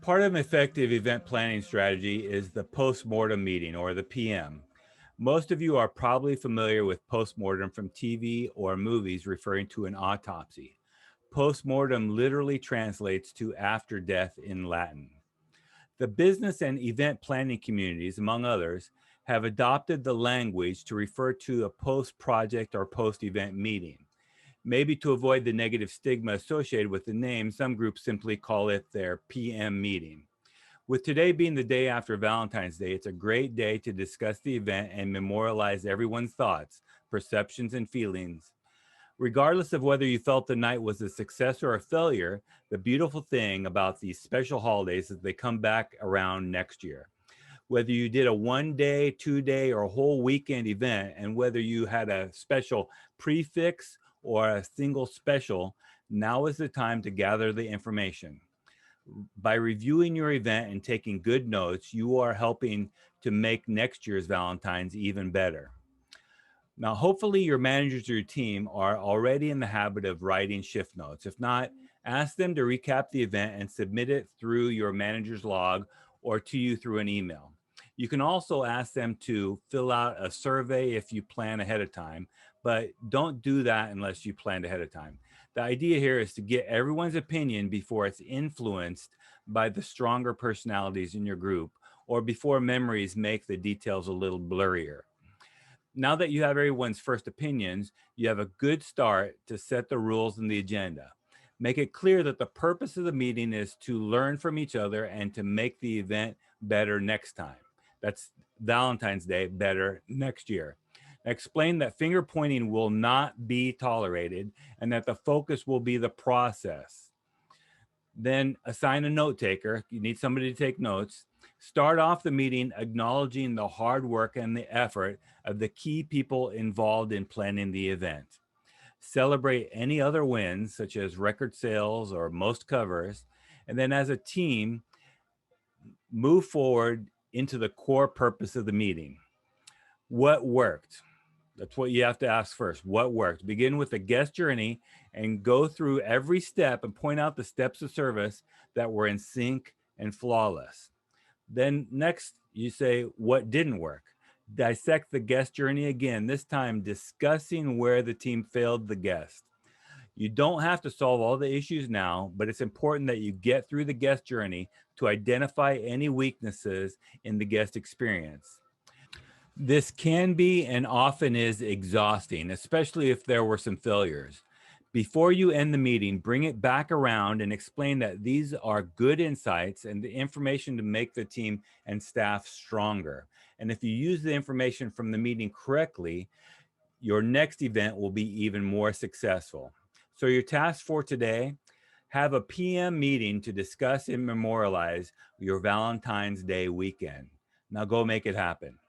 Part of an effective event planning strategy is the postmortem meeting, or the PM. Most of you are probably familiar with postmortem from TV or movies referring to an autopsy. Postmortem literally translates to after death in Latin. The business and event planning communities, among others, have adopted the language to refer to a post-project or post-event meeting. Maybe to avoid the negative stigma associated with the name, some groups simply call it their PM meeting. With today being the day after Valentine's Day, it's a great day to discuss the event and memorialize everyone's thoughts, perceptions, and feelings. Regardless of whether you felt the night was a success or a failure, the beautiful thing about these special holidays is they come back around next year. Whether you did a 1 day, 2 day, or a whole weekend event, and whether you had a special prefix or a single special, now is the time to gather the information. By reviewing your event and taking good notes, you are helping to make next year's Valentine's even better. Now, hopefully your managers or your team are already in the habit of writing shift notes. If not, ask them to recap the event and submit it through your manager's log or to you through an email. You can also ask them to fill out a survey if you plan ahead of time, but don't do that unless you planned ahead of time. The idea here is to get everyone's opinion before it's influenced by the stronger personalities in your group or before memories make the details a little blurrier. Now that you have everyone's first opinions, you have a good start to set the rules and the agenda. Make it clear that the purpose of the meeting is to learn from each other and to make the event better next time. That's Valentine's Day better next year. Explain that finger pointing will not be tolerated and that the focus will be the process. Then assign a note taker. You need somebody to take notes. Start off the meeting acknowledging the hard work and the effort of the key people involved in planning the event. Celebrate any other wins, such as record sales or most covers. And then as a team, move forward into the core purpose of the meeting. What worked? That's what you have to ask first. What worked? Begin with the guest journey and go through every step and point out the steps of service that were in sync and flawless. Then next, you say what didn't work. Dissect the guest journey again, this time discussing where the team failed the guest. You don't have to solve all the issues now, but it's important that you get through the guest journey to identify any weaknesses in the guest experience. This can be and often is exhausting, especially if there were some failures. Before you end the meeting, bring it back around and explain that these are good insights and the information to make the team and staff stronger. And if you use the information from the meeting correctly, your next event will be even more successful. So your task for today, have a PM meeting to discuss and memorialize your Valentine's Day weekend. Now go make it happen.